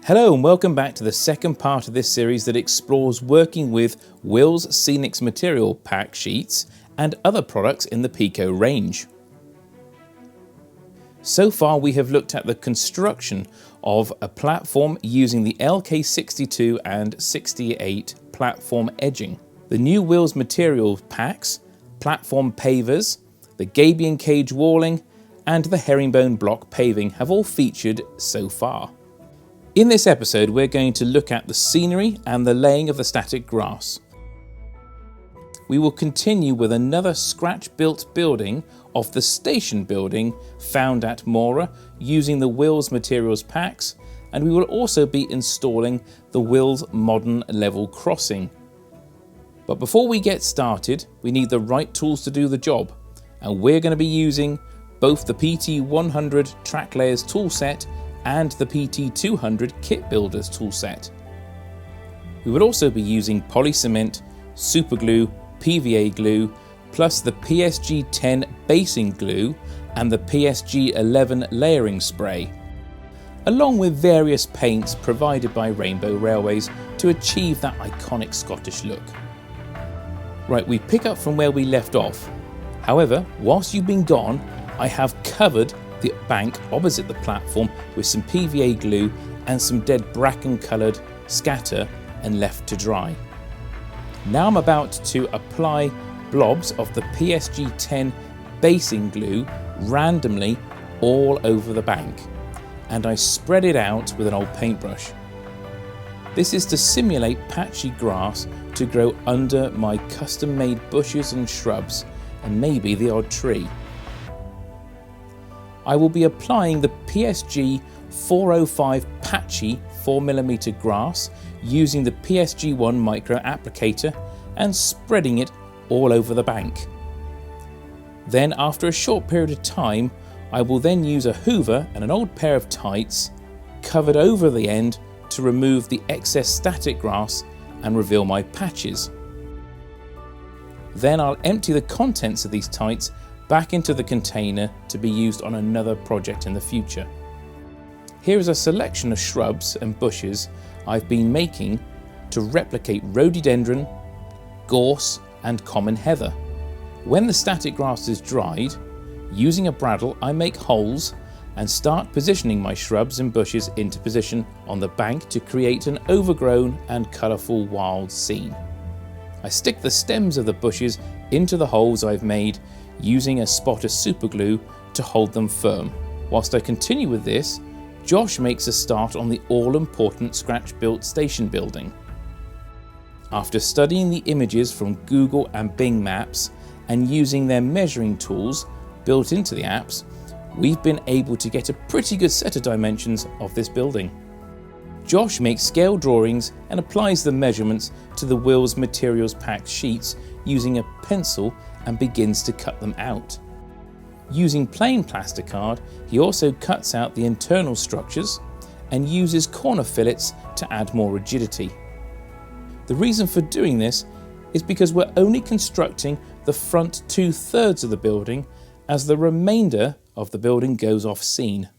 Hello and welcome back to the second part of this series that explores working with Wills Scenic's material pack sheets and other products in the PECO range. So far we have looked at the construction of a platform using the LK62 and 68 platform edging. The new Wills material packs, platform pavers, the gabion cage walling and the herringbone block paving have all featured so far. In this episode, we're going to look at the scenery and the laying of the static grass. We will continue with another scratch-built building of the station building found at Morar using the Wills materials packs, and we will also be installing the Wills modern level crossing. But before we get started, we need the right tools to do the job, and we're going to be using both the PT100 track layers toolset and the PT200 kit builders toolset. We would also be using poly cement, super glue, PVA glue, plus the PSG10 basing glue and the PSG11 layering spray, along with various paints provided by Rainbow Railways to achieve that iconic Scottish look. Right, we pick up from where we left off. However, whilst you've been gone, I have covered the bank opposite the platform with some PVA glue and some dead bracken coloured scatter and left to dry. Now I'm about to apply blobs of the PSG10 basing glue randomly all over the bank, and I spread it out with an old paintbrush. This is to simulate patchy grass to grow under my custom made bushes and shrubs and maybe the odd tree. I will be applying the PSG 405 patchy 4mm grass using the PSG1 micro applicator and spreading it all over the bank. Then after a short period of time, I will then use a hoover and an old pair of tights covered over the end to remove the excess static grass and reveal my patches. Then I'll empty the contents of these tights back into the container to be used on another project in the future. Here is a selection of shrubs and bushes I've been making to replicate rhododendron, gorse and common heather. When the static grass is dried, using a bradawl I make holes and start positioning my shrubs and bushes into position on the bank to create an overgrown and colourful wild scene. I stick the stems of the bushes into the holes I've made using a spot of super glue to hold them firm. Whilst I continue with this, Josh makes a start on the all-important scratch-built station building. After studying the images from Google and Bing Maps and using their measuring tools built into the apps, we've been able to get a pretty good set of dimensions of this building. Josh makes scale drawings and applies the measurements to the Wills materials packed sheets using a pencil and begins to cut them out. Using plain plasticard, he also cuts out the internal structures and uses corner fillets to add more rigidity. The reason for doing this is because we're only constructing the front 2/3 of the building as the remainder of the building goes off scene.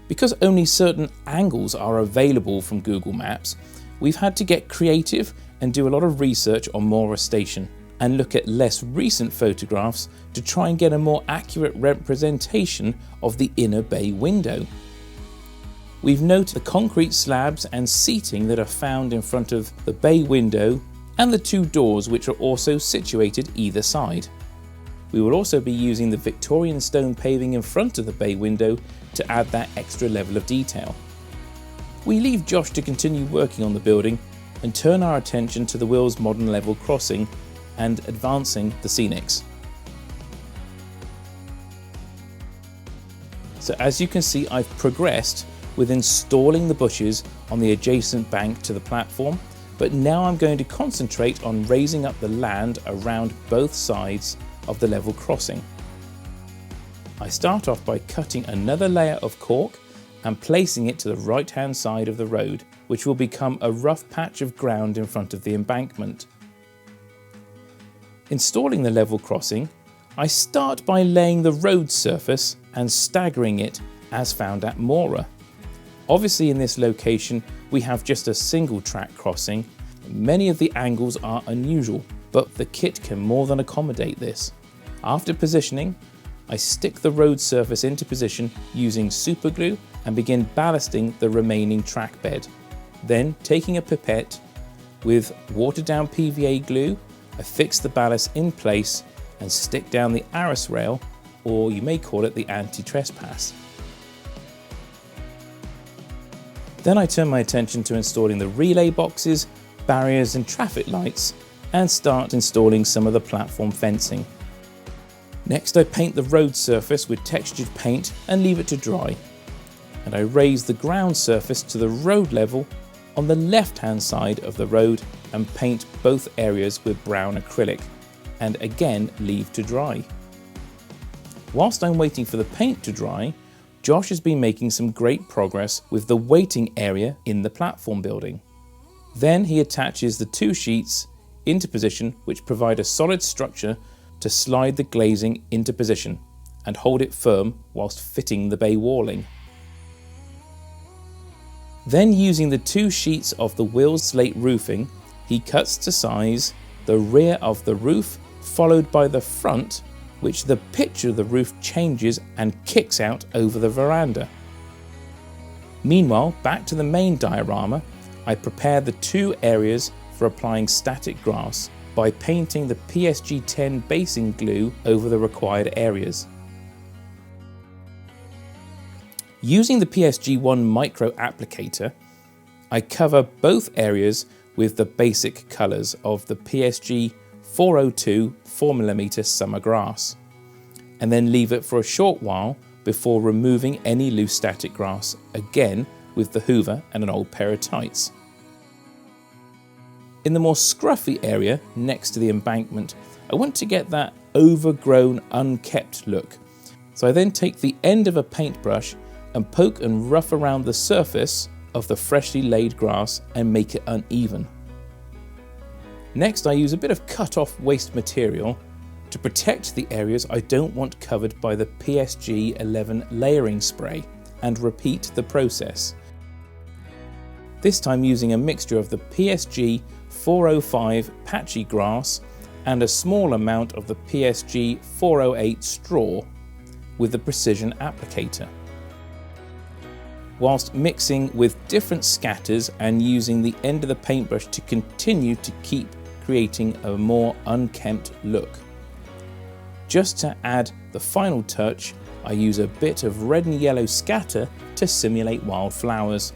Because only certain angles are available from Google Maps, we've had to get creative and do a lot of research on Morar Station and look at less recent photographs to try and get a more accurate representation of the inner bay window. We've noted the concrete slabs and seating that are found in front of the bay window and the two doors which are also situated either side. We will also be using the Victorian stone paving in front of the bay window to add that extra level of detail. We leave Josh to continue working on the building and turn our attention to the Wills modern level crossing and advancing the Scenics. So as you can see, I've progressed with installing the bushes on the adjacent bank to the platform, but now I'm going to concentrate on raising up the land around both sides of the level crossing. I start off by cutting another layer of cork and placing it to the right hand side of the road, which will become a rough patch of ground in front of the embankment. Installing the level crossing, I start by laying the road surface and staggering it as found at Morar. Obviously in this location we have just a single track crossing. Many of the angles are unusual, but the kit can more than accommodate this. After positioning, I stick the road surface into position using super glue and begin ballasting the remaining track bed. Then, taking a pipette with watered down PVA glue, I fix the ballast in place and stick down the arras rail, or you may call it the anti-trespass. Then I turn my attention to installing the relay boxes, barriers and traffic lights, and start installing some of the platform fencing. Next I paint the road surface with textured paint and leave it to dry. And I raise the ground surface to the road level on the left hand side of the road and paint both areas with brown acrylic, and again leave to dry. Whilst I'm waiting for the paint to dry, Josh has been making some great progress with the waiting area in the platform building. Then he attaches the two sheets into position, which provide a solid structure to slide the glazing into position and hold it firm whilst fitting the bay walling. Then, using the two sheets of the wheeled slate roofing, he cuts to size the rear of the roof, followed by the front, which the pitch of the roof changes and kicks out over the veranda. Meanwhile, back to the main diorama, I prepare the two areas for applying static grass by painting the PSG10 basing glue over the required areas. Using the PSG1 micro applicator, I cover both areas with the basic colours of the PSG 402 4mm summer grass, and then leave it for a short while before removing any loose static grass, again with the hoover and an old pair of tights. In the more scruffy area next to the embankment, I want to get that overgrown, unkept look. So I then take the end of a paintbrush and poke and rough around the surface of the freshly laid grass and make it uneven. Next, I use a bit of cut-off waste material to protect the areas I don't want covered by the PSG 11 layering spray, and repeat the process. This time using a mixture of the PSG 405 patchy grass and a small amount of the PSG 408 straw with the precision applicator, whilst mixing with different scatters and using the end of the paintbrush to continue to keep creating a more unkempt look. Just to add the final touch, I use a bit of red and yellow scatter to simulate wildflowers.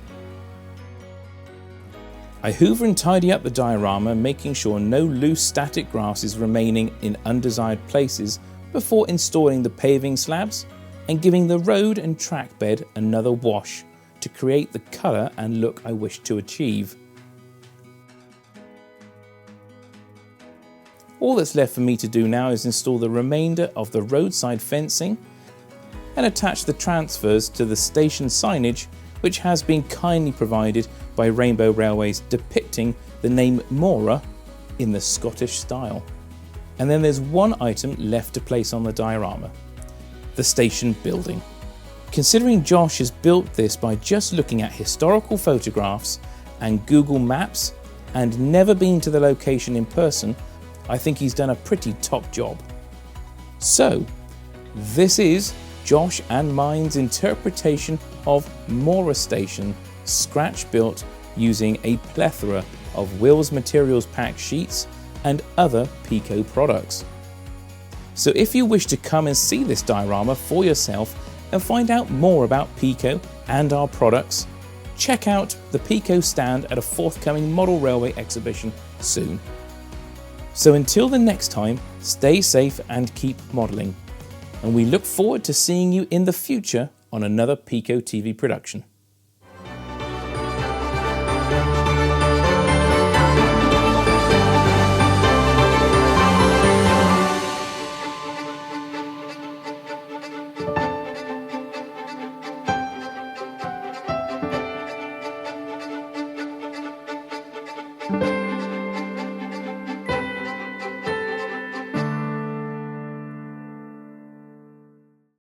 I hoover and tidy up the diorama, making sure no loose static grass is remaining in undesired places before installing the paving slabs and giving the road and track bed another wash to create the colour and look I wish to achieve. All that's left for me to do now is install the remainder of the roadside fencing and attach the transfers to the station signage, which has been kindly provided by Rainbow Railways, depicting the name Morar in the Scottish style. And then there's one item left to place on the diorama: the station building. Considering Josh has built this by just looking at historical photographs and Google Maps and never been to the location in person, I think he's done a pretty top job. So, this is Josh and mine's interpretation of Morar Station, scratch built using a plethora of Wills Materials Pack sheets and other PECO products. So if you wish to come and see this diorama for yourself and find out more about PECO and our products, check out the PECO stand at a forthcoming model railway exhibition soon. So until the next time, stay safe and keep modelling. And we look forward to seeing you in the future on another PECO TV production. Thank you.